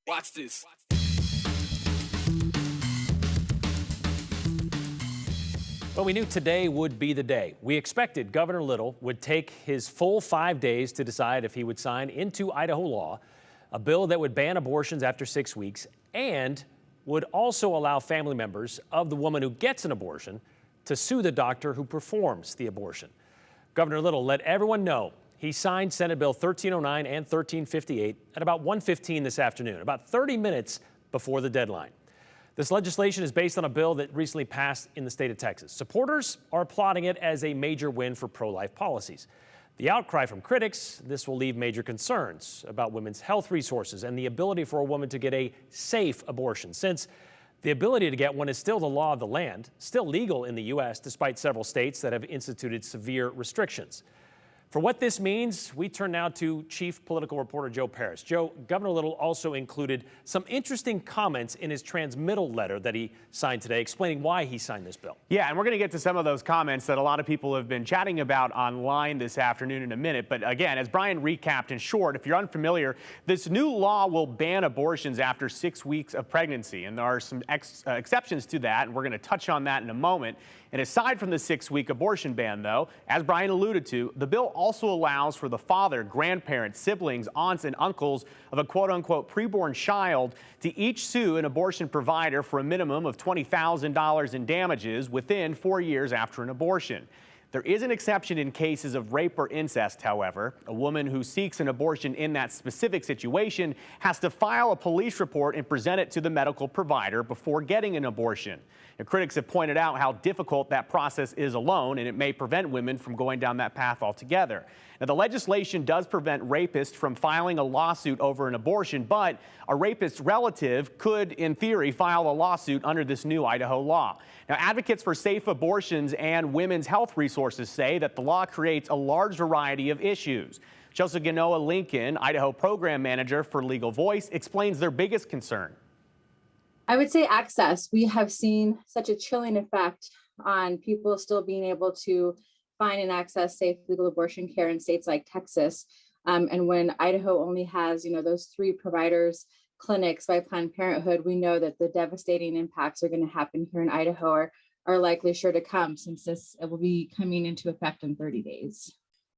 Watch this. Well, we knew today would be the day. We expected Governor Little would take his full 5 days to decide if he would sign into Idaho law a bill that would ban abortions after 6 weeks and would also allow family members of the woman who gets an abortion to sue the doctor who performs the abortion. Governor Little let everyone know he signed Senate Bill 1309 and 1358 at about 1:15 this afternoon, about 30 minutes before the deadline. This legislation is based on a bill that recently passed in the state of Texas. Supporters are applauding it as a major win for pro-life policies. The outcry from critics, this will leave major concerns about women's health resources and the ability for a woman to get a safe abortion, since the ability to get one is still the law of the land, still legal in the U.S., despite several states that have instituted severe restrictions. For what this means, we turn now to Chief Political Reporter Joe Paris. Joe, Governor Little also included some interesting comments in his transmittal letter that he signed today, explaining why he signed this bill. Yeah, and we're going to get to some of those comments that a lot of people have been chatting about online this afternoon in a minute. But again, as Brian recapped in short, if you're unfamiliar, this new law will ban abortions after 6 weeks of pregnancy. And there are some exceptions to that, and we're going to touch on that in a moment. And aside from the 6-week abortion ban, though, as Brian alluded to, the bill also allows for the father, grandparents, siblings, aunts, and uncles of a quote-unquote preborn child to each sue an abortion provider for a minimum of $20,000 in damages within 4 years after an abortion. There is an exception in cases of rape or incest, however. A woman who seeks an abortion in that specific situation has to file a police report and present it to the medical provider before getting an abortion. And critics have pointed out how difficult that process is alone, and it may prevent women from going down that path altogether. Now, the legislation does prevent rapists from filing a lawsuit over an abortion, but a rapist's relative could, in theory, file a lawsuit under this new Idaho law. Now, advocates for safe abortions and women's health resources say that the law creates a large variety of issues. Chelsea Ganoa Lincoln, Idaho Program Manager for Legal Voice, explains their biggest concern. I would say access. We have seen such a chilling effect on people still being able to find and access safe legal abortion care in states like Texas. And when Idaho only has, those 3 providers, clinics by Planned Parenthood, we know that the devastating impacts are going to happen here in Idaho are likely sure to come, since it will be coming into effect in 30 days.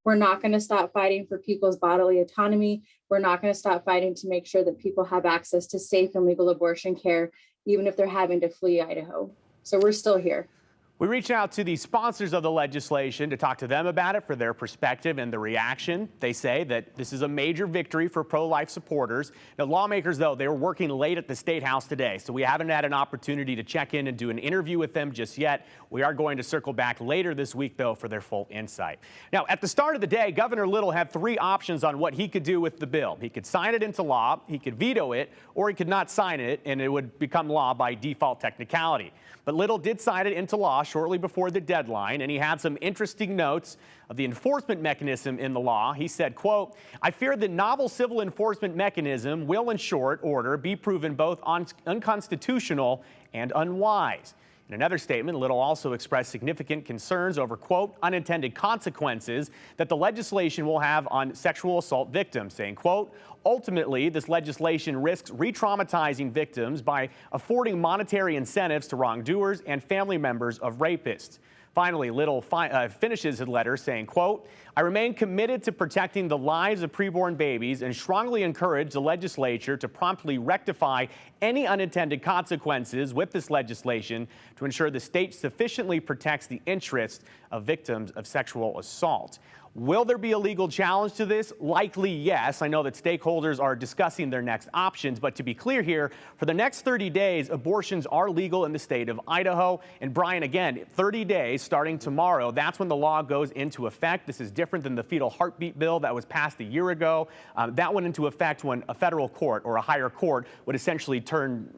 We're not going to stop fighting for people's bodily autonomy. We're not going to stop fighting to make sure that people have access to safe and legal abortion care, even if they're having to flee Idaho. So we're still here. We reached out to the sponsors of the legislation to talk to them about it for their perspective and the reaction. They say that this is a major victory for pro-life supporters. Now, lawmakers, though, they were working late at the State House today, so we haven't had an opportunity to check in and do an interview with them just yet. We are going to circle back later this week, though, for their full insight. Now, at the start of the day, Governor Little had 3 options on what he could do with the bill. He could sign it into law, he could veto it, or he could not sign it, and it would become law by default technicality. But Little did sign it into law shortly before the deadline, and he had some interesting notes of the enforcement mechanism in the law. He said, quote, "I fear the novel civil enforcement mechanism will, in short order, be proven both unconstitutional and unwise." In another statement, Little also expressed significant concerns over, quote, "unintended consequences that the legislation will have on sexual assault victims," saying, quote, "Ultimately, this legislation risks re-traumatizing victims by affording monetary incentives to wrongdoers and family members of rapists." Finally, Little finishes his letter saying, quote, "I remain committed to protecting the lives of preborn babies and strongly encourage the legislature to promptly rectify any unintended consequences with this legislation to ensure the state sufficiently protects the interests of victims of sexual assault." Will there be a legal challenge to this? Likely, yes. I know that stakeholders are discussing their next options, but to be clear here, for the next 30 days, abortions are legal in the state of Idaho. And Brian, again, 30 days starting tomorrow, that's when the law goes into effect. This is different than the fetal heartbeat bill that was passed a year ago. That went into effect when a federal court or a higher court would essentially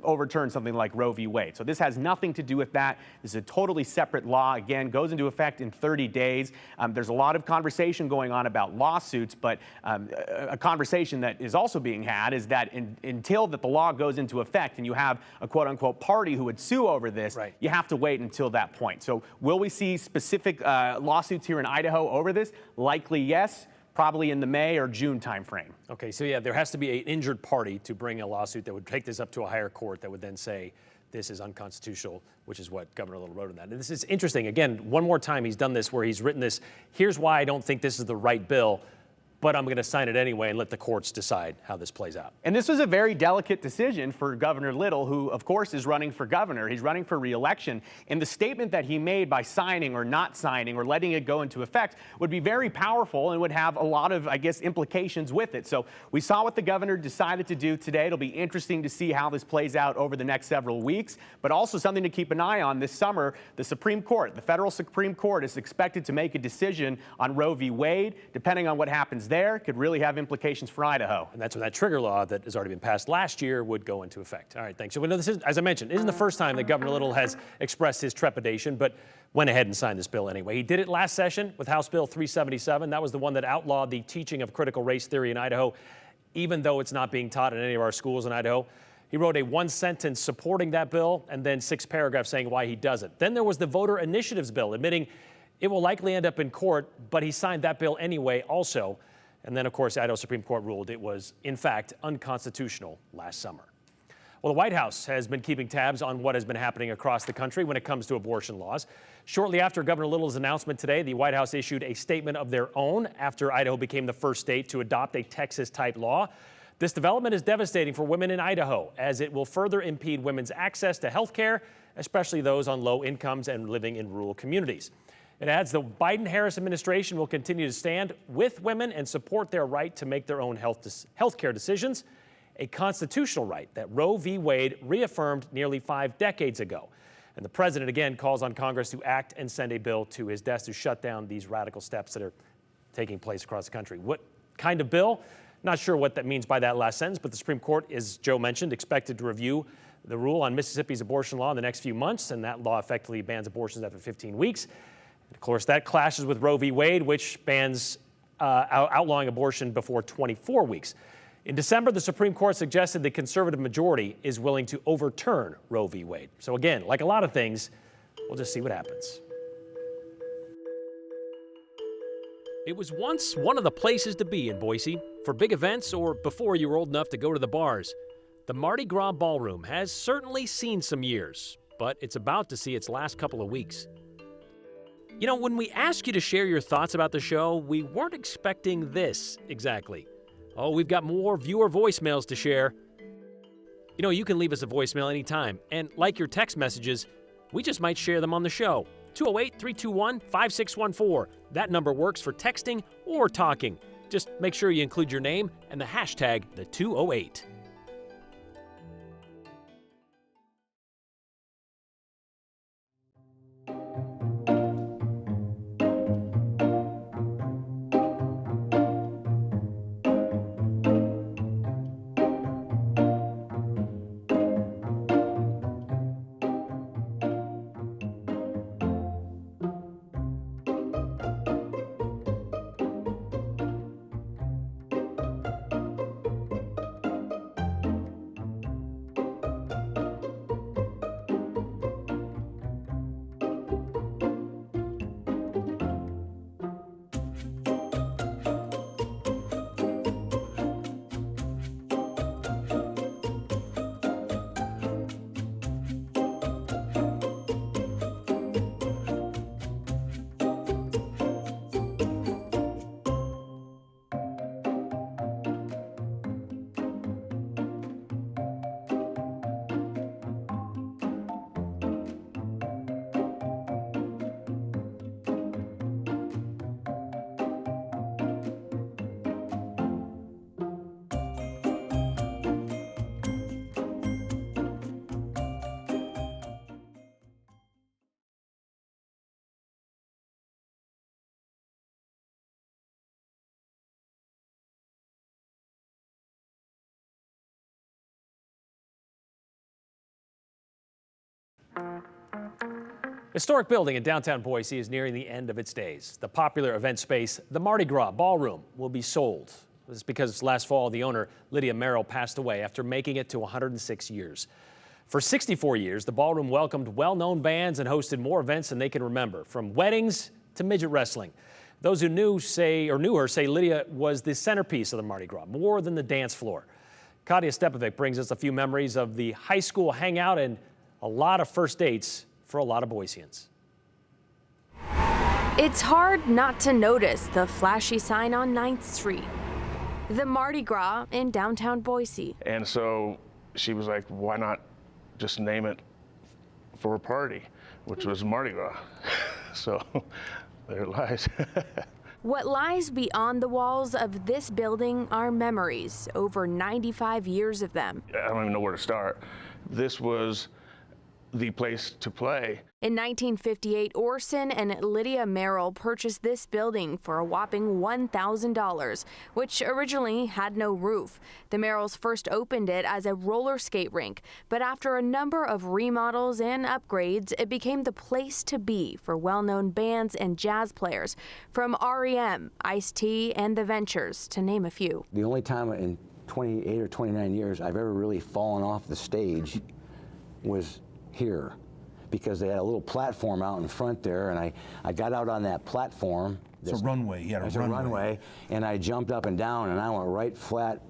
overturn something like Roe v. Wade. So this has nothing to do with that. This is a totally separate law. Again, goes into effect in 30 days. There's a lot of conversation going on about lawsuits, but a conversation that is also being had is that until that the law goes into effect and you have a quote-unquote party who would sue over this, right, you have to wait until that point. So will we see specific lawsuits here in Idaho over this? Likely yes. probably in the May or June timeframe. Okay, so yeah, there has to be an injured party to bring a lawsuit that would take this up to a higher court that would then say this is unconstitutional, which is what Governor Little wrote in that. And this is interesting. Again, one more time he's done this where he's written this, here's why I don't think this is the right bill, but I'm going to sign it anyway and let the courts decide how this plays out. And this was a very delicate decision for Governor Little, who, of course, is running for governor. He's running for re-election. And the statement that he made by signing or not signing or letting it go into effect would be very powerful and would have a lot of, I guess, implications with it. So we saw what the governor decided to do today. It'll be interesting to see how this plays out over the next several weeks, but also something to keep an eye on this summer. The Supreme Court, the federal Supreme Court, is expected to make a decision on Roe v. Wade. Depending on what happens there, could really have implications for Idaho. And that's when that trigger law that has already been passed last year would go into effect. All right, thanks. So we know this is, as I mentioned, isn't the first time that Governor Little has expressed his trepidation, but went ahead and signed this bill anyway. He did it last session with House Bill 377. That was the one that outlawed the teaching of critical race theory in Idaho, even though it's not being taught in any of our schools in Idaho. He wrote a one sentence supporting that bill and then 6 paragraphs saying why he does it. Then there was the voter initiatives bill, admitting it will likely end up in court, but he signed that bill anyway also. And then, of course, Idaho Supreme Court ruled it was, in fact, unconstitutional last summer. Well, the White House has been keeping tabs on what has been happening across the country when it comes to abortion laws. Shortly after Governor Little's announcement today, the White House issued a statement of their own after Idaho became the first state to adopt a Texas-type law. This development is devastating for women in Idaho, as it will further impede women's access to health care, especially those on low incomes and living in rural communities. It adds the Biden-Harris administration will continue to stand with women and support their right to make their own health care decisions, a constitutional right that Roe v. Wade reaffirmed nearly 5 decades ago. And the president again calls on Congress to act and send a bill to his desk to shut down these radical steps that are taking place across the country. What kind of bill? Not sure what that means by that last sentence, but the Supreme Court, as Joe mentioned, expected to review the rule on Mississippi's abortion law in the next few months, and that law effectively bans abortions after 15 weeks. Of course, that clashes with Roe v. Wade, which bans outlawing abortion before 24 weeks. In December, the Supreme Court suggested the conservative majority is willing to overturn Roe v. Wade. So again, like a lot of things, we'll just see what happens. It was once one of the places to be in Boise for big events or before you were old enough to go to the bars. The Mardi Gras Ballroom has certainly seen some years, but it's about to see its last couple of weeks. You know, when we asked you to share your thoughts about the show, we weren't expecting this exactly. Oh, we've got more viewer voicemails to share. You know, you can leave us a voicemail anytime, and like your text messages, we just might share them on the show. 208-321-5614. That number works for texting or talking. Just make sure you include your name and the hashtag #the208. Historic building in downtown Boise is nearing the end of its days. The popular event space, the Mardi Gras Ballroom, will be sold. This is because last fall, the owner, Lydia Merrill, passed away after making it to 106 years. For 64 years, the ballroom welcomed well-known bands and hosted more events than they can remember, from weddings to midget wrestling. Those who knew her say Lydia was the centerpiece of the Mardi Gras, more than the dance floor. Katya Stepovic brings us a few memories of the high school hangout and a lot of first dates for a lot of Boiseans. It's hard not to notice the flashy sign on 9th Street, the Mardi Gras in downtown Boise. And so she was like, why not just name it for a party, which was Mardi Gras. So there it lies. What lies beyond the walls of this building are memories, over 95 years of them. I don't even know where to start. This was the place to play. In 1958, Orson and Lydia Merrill purchased this building for a whopping $1,000, which originally had no roof. The Merrills first opened it as a roller skate rink, but after a number of remodels and upgrades, it became the place to be for well-known bands and jazz players, from REM, Ice-T, and The Ventures, to name a few. The only time in 28 or 29 years I've ever really fallen off the stage was here, because they had a little platform out in front there, and I got out on that platform. It's a runway, yeah, It's a runway, and I jumped up and down, and I went right flat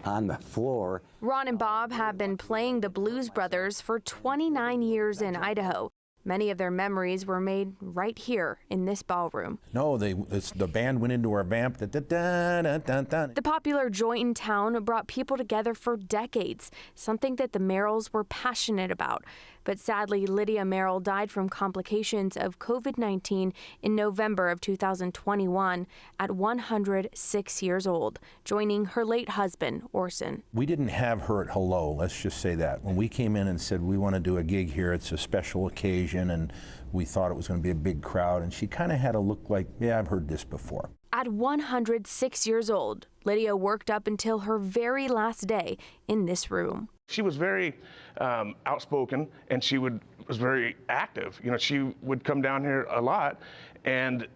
on the floor. Ron and Bob have been playing the Blues Brothers for 29 years in Idaho. Many of their memories were made right here in this ballroom. No, the band went into our vamp. The popular joint in town brought people together for decades, something that the Merrills were passionate about. But sadly, Lydia Merrill died from complications of COVID-19 in November of 2021 at 106 years old, joining her late husband, Orson. We didn't have her at Hello, let's just say that. When we came in and said, we want to do a gig here, it's a special occasion, and we thought it was going to be a big crowd, and she kind of had a look like, yeah, I've heard this before. At 106 years old, Lydia worked up until her very last day in this room. She was very outspoken, and she was very active. You know, she would come down here a lot, and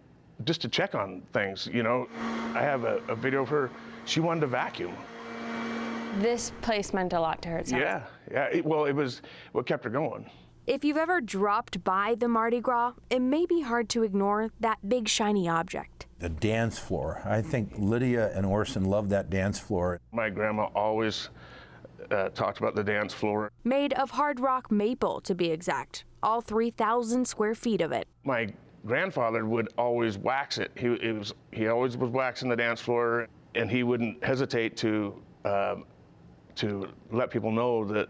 just to check on things. You know, I have a video of her. She wanted to vacuum. This place meant a lot to her. It sounds. Yeah. It was what kept her going. If you've ever dropped by the Mardi Gras, it may be hard to ignore that big shiny object. The dance floor. I think Lydia and Orson loved that dance floor. My grandma always talked about the dance floor. Made of hard rock maple, to be exact, all 3,000 square feet of it. My grandfather would always wax it. He always was waxing the dance floor, and he wouldn't hesitate to let people know that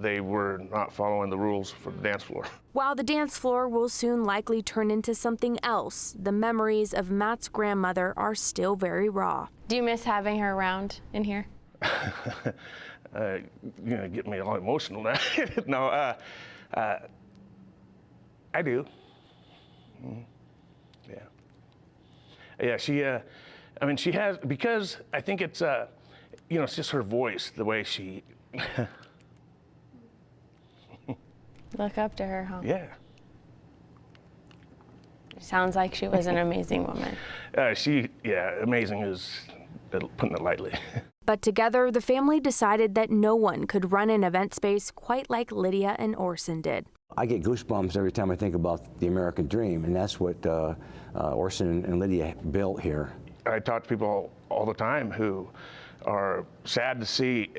they were not following the rules for the dance floor. While the dance floor will soon likely turn into something else, the memories of Matt's grandmother are still very raw. Do you miss having her around in here? You're gonna get me all emotional now. No, I do. Yeah. Yeah, she, I mean, she has, because I think it's, it's just her voice, the way she. Look up to her, huh? Yeah. Sounds like she was an amazing woman. Amazing is putting it lightly. But together, the family decided that no one could run an event space quite like Lydia and Orson did. I get goosebumps every time I think about the American dream, and that's what Orson and Lydia built here. I talk to people all the time who are sad to see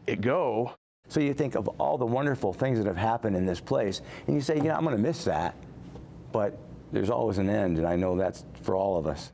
it go. So you think of all the wonderful things that have happened in this place, and you say, I'm going to miss that, but there's always an end, and I know that's for all of us.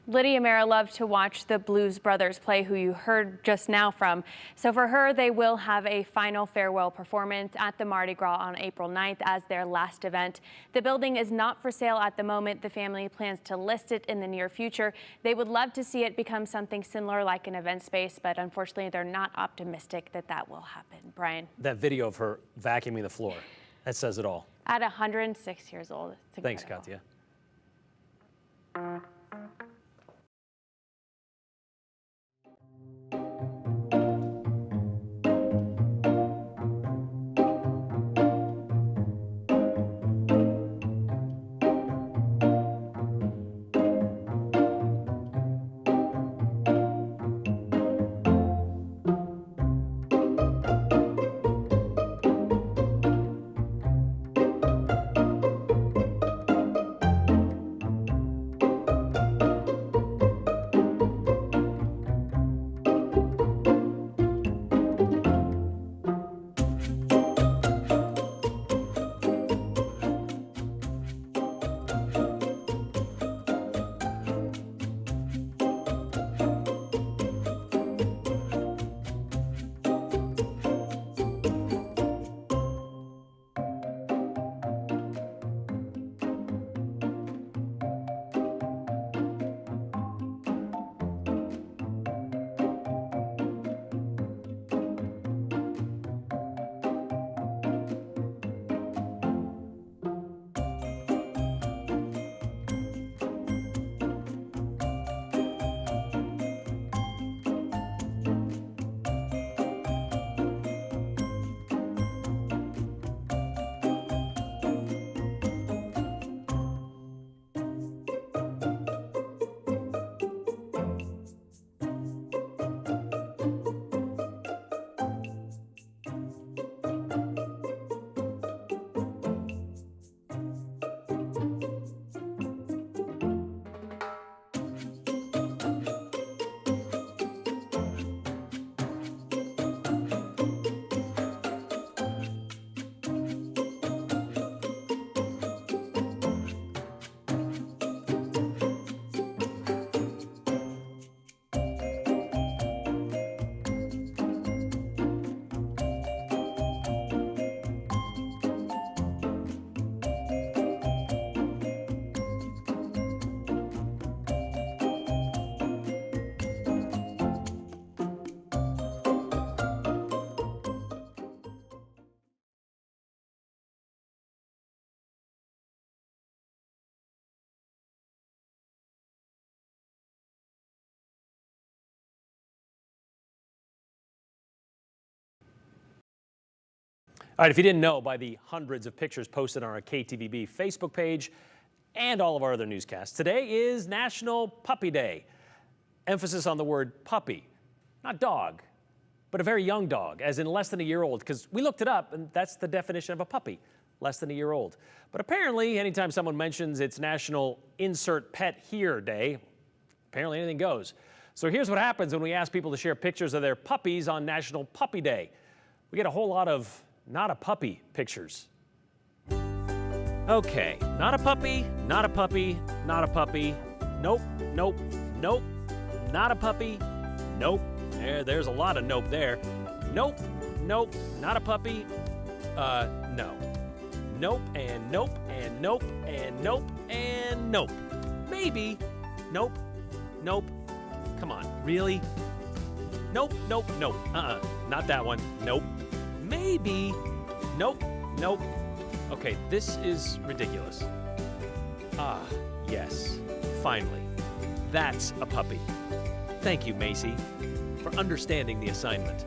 Lydia Merrill loved to watch the Blues Brothers play, who you heard just now from. So for her, they will have a final farewell performance at the Mardi Gras on April 9th as their last event. The building is not for sale at the moment. The family plans to list it in the near future. They would love to see it become something similar like an event space, but unfortunately, they're not optimistic that that will happen. Brian. That video of her vacuuming the floor, that says it all. At 106 years old. It's Thanks, incredible. Katya. All right, if you didn't know by the hundreds of pictures posted on our KTVB Facebook page and all of our other newscasts, today is National Puppy Day. Emphasis on the word puppy, not dog, but a very young dog, as in less than a year old, because we looked it up and that's the definition of a puppy, less than a year old. But apparently, anytime someone mentions it's National Insert Pet Here Day, apparently anything goes. So here's what happens when we ask people to share pictures of their puppies on National Puppy Day. We get a whole lot of not a puppy pictures. Okay, not a puppy, not a puppy, not a puppy. Nope, nope, nope. Not a puppy. Nope. There's a lot of nope there. Nope, nope, not a puppy. No. Nope and nope and nope and nope and nope. Maybe. Nope, nope. Come on, really? Nope, nope, nope. Not that one. Nope. Maybe. Nope, nope. Okay, this is ridiculous. Ah, yes. Finally. That's a puppy. Thank you, Macy, for understanding the assignment.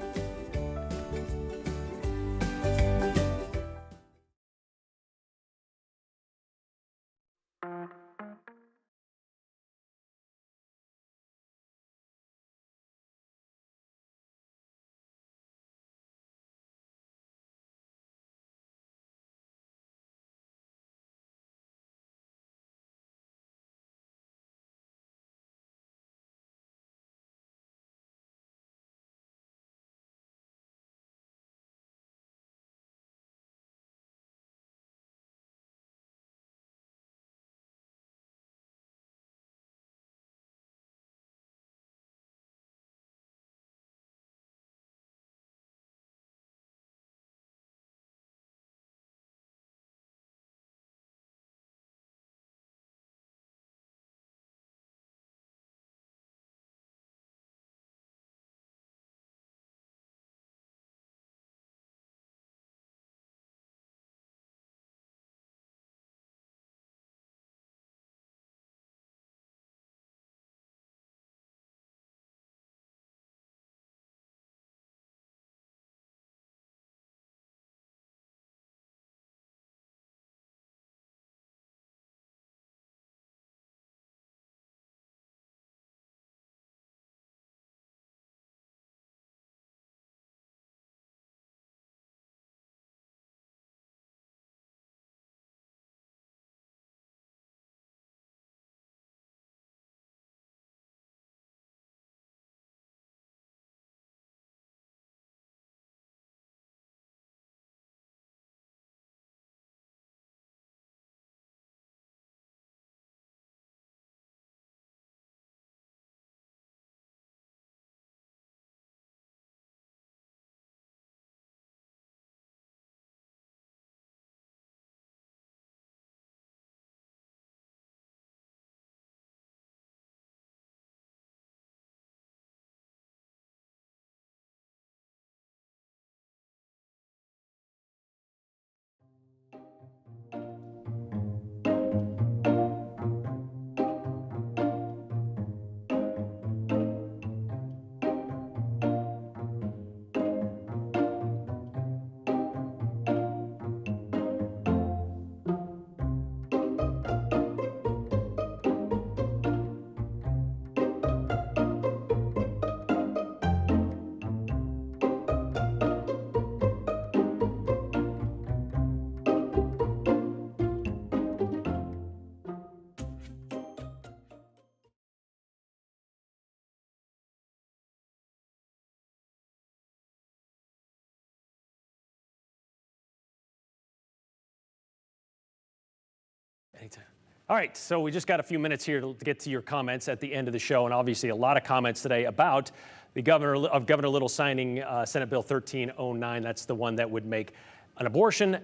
Anytime. All right, so we just got a few minutes here to get to your comments at the end of the show, and obviously a lot of comments today about the Governor Little signing Senate Bill 1309. That's the one that would make an abortion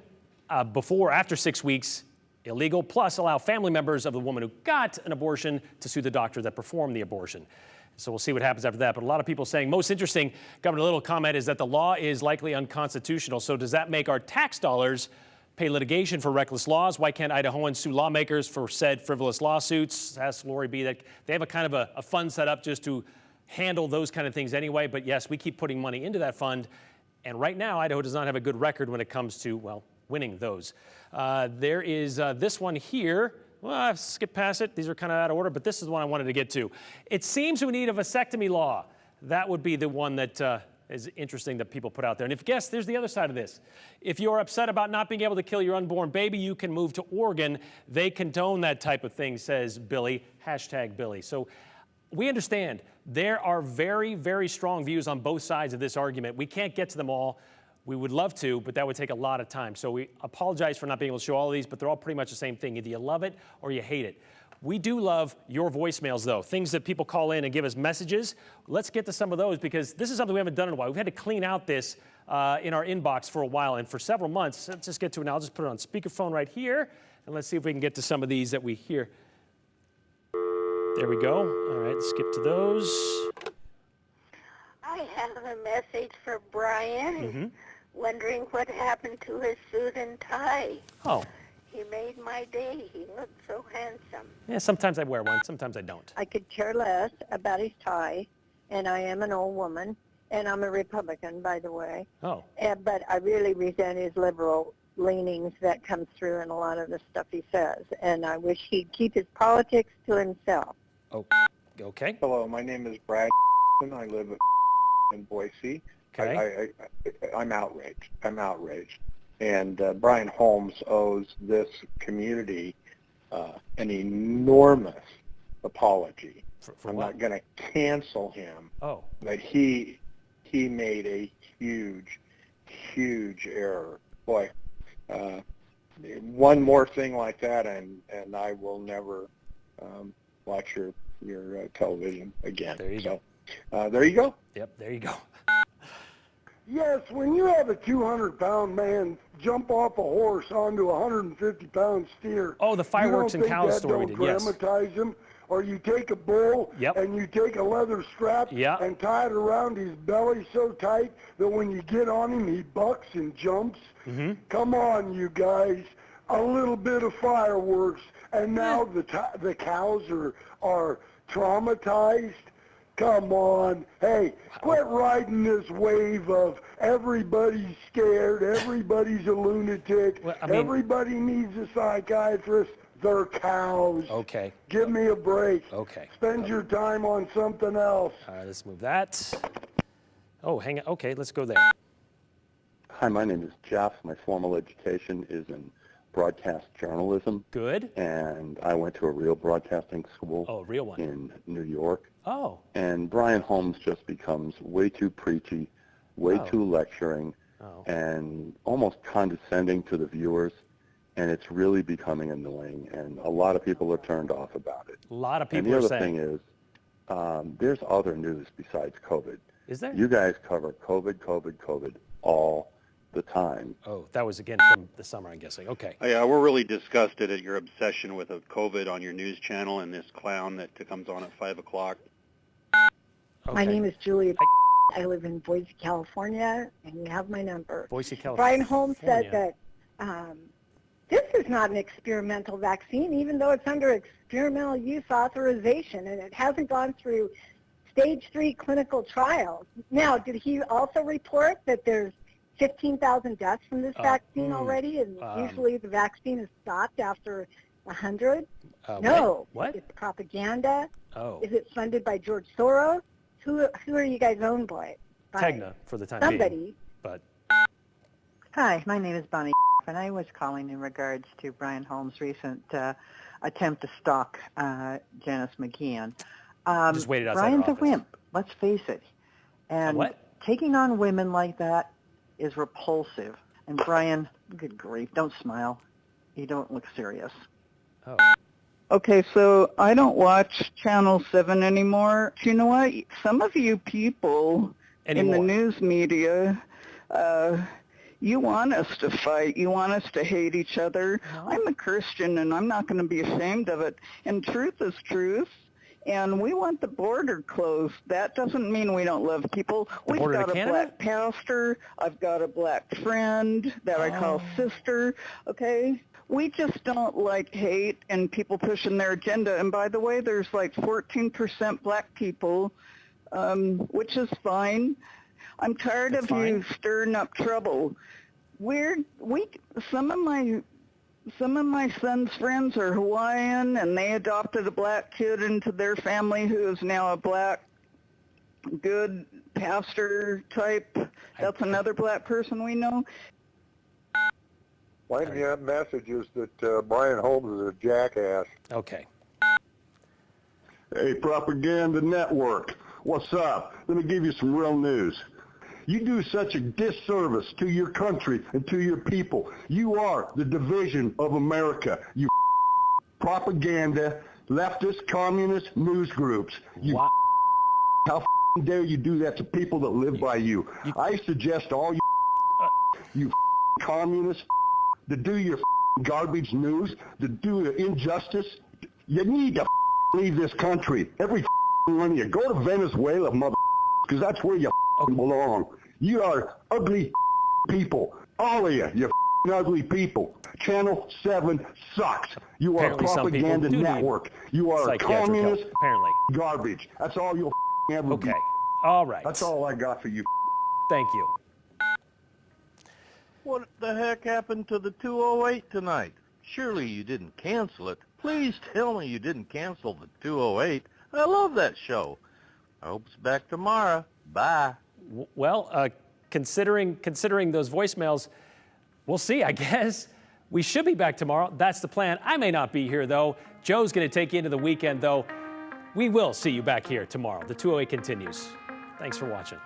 before or after 6 weeks illegal, plus allow family members of the woman who got an abortion to sue the doctor that performed the abortion. So we'll see what happens after that. But a lot of people saying most interesting, Governor Little comment is that the law is likely unconstitutional. So does that make our tax dollars pay litigation for reckless laws? Why can't Idahoans sue lawmakers for said frivolous lawsuits? Ask Lori B. That they have a kind of a fund set up just to handle those kind of things anyway. But yes, we keep putting money into that fund. And right now, Idaho does not have a good record when it comes to, well, winning those. There is this one here. Well, I've skipped past it. These are kind of out of order, but this is the one I wanted to get to. It seems we need a vasectomy law. That would be the one that is interesting that people put out there. And if guess, there's the other side of this. If you're upset about not being able to kill your unborn baby, you can move to Oregon. They condone that type of thing, says Billy, #Billy. So we understand there are very, very strong views on both sides of this argument. We can't get to them all. We would love to, but that would take a lot of time. So we apologize for not being able to show all of these, but they're all pretty much the same thing. Either you love it or you hate it. We do love your voicemails, though, things that people call in and give us messages. Let's get to some of those because this is something we haven't done in a while. We've had to clean out this in our inbox for a while and for several months. Let's just get to it now. I'll just put it on speakerphone right here, and let's see if we can get to some of these that we hear. There we go. All right, let's skip to those. I have a message for Brian. Wondering what happened to his suit and tie. Oh. He made my day. He looked so handsome. Yeah, sometimes I wear one, sometimes I don't. I could care less about his tie, and I am an old woman, and I'm a Republican, by the way. Oh. But I really resent his liberal leanings that come through in a lot of the stuff he says, and I wish he'd keep his politics to himself. Oh, okay. Hello, my name is Brad, and I live in Boise. Okay. I'm outraged. And Brian Holmes owes this community an enormous apology. For I'm what? not going to cancel him. Oh. But he made a huge error. Boy, one more thing like that, and I will never watch your television again. There you go. There you go. Yep, there you go. Yes, when you have a 200-pound man jump off a horse onto a 150-pound steer. Oh, the fireworks and cows story we did, yes. You don't dramatize him, or you take a bull and you take a leather strap and tie it around his belly so tight that when you get on him, he bucks and jumps. Come on, you guys. A little bit of fireworks, and now the cows are traumatized. Come on. Hey, quit riding this wave of everybody's scared, everybody's a lunatic, Well, I mean, everybody needs a psychiatrist. They're cows. Okay. Give me a break. Okay. Spend your time on something else. All right, let's move that. Oh, hang on. Okay, let's go there. Hi, my name is Jeff. My formal education is in broadcast journalism. Good. And I went to a real broadcasting school. Oh, a real one. In New York. Oh. And Brian Holmes just becomes way too preachy, way too lecturing, and almost condescending to the viewers. And it's really becoming annoying, and a lot of people are turned off about it. A lot of people are saying. saying. And the other thing is, there's other news besides COVID. Is there? You guys cover COVID all the time. Oh, that was again from the summer, I'm guessing. Okay. Yeah, we're really disgusted at your obsession with COVID on your news channel and this clown that comes on at 5 o'clock. Okay. My name is Julia. I live in Boise, California, and you have my number. Boise, California. Brian Holmes said that this is not an experimental vaccine, even though it's under experimental use authorization, and it hasn't gone through stage 3 clinical trials. Now, did he also report that there's 15,000 deaths from this vaccine already, and usually the vaccine is stopped after 100? No. What? It's propaganda. Oh. Is it funded by George Soros? Who are you guys owned by? Tegna for the time somebody. being. But. Hi, my name is Bonnie, and I was calling in regards to Brian Holmes' recent attempt to stalk Janice McKeon. Just waited outside Brian's her a office. wimp, let's face it. And taking on women like that is repulsive. And Brian, good grief, don't smile. You don't look serious. Oh. Okay, so I don't watch Channel 7 anymore. You know what? Some of you people in the news media, you want us to fight. You want us to hate each other. I'm a Christian, and I'm not going to be ashamed of it. And truth is truth. And we want the border closed. That doesn't mean we don't love people. We've got a black pastor. I've got a black friend that I call sister. Okay? We just don't like hate and people pushing their agenda. And by the way, there's like 14% black people, which is fine. I'm tired of you stirring up trouble. Some of my son's friends are Hawaiian, and they adopted a black kid into their family who is now a black, good pastor type. That's another black person we know. My message is that Brian Holmes is a jackass. Okay. Hey, Propaganda Network, what's up? Let me give you some real news. You do such a disservice to your country and to your people. You are the division of America. You propaganda, leftist, communist news groups. You how dare you do that to people that live by you? I suggest all you communists to do your garbage news, to do the injustice. You need to leave this country. Every one of you. Go to Venezuela, mother, because that's where you belong. You are ugly people. All of you, you ugly people. Channel 7 sucks. You are a propaganda network. You are a communist garbage. That's all you'll ever be. Okay. All right. That's all I got for you. Thank you. What the heck happened to the 208 tonight? Surely you didn't cancel it. Please tell me you didn't cancel the 208. I love that show. I hope it's back tomorrow. Bye. Well, considering those voicemails, we'll see, I guess. We should be back tomorrow. That's the plan. I may not be here, though. Joe's going to take you into the weekend, though. We will see you back here tomorrow. The 208 continues. Thanks for watching.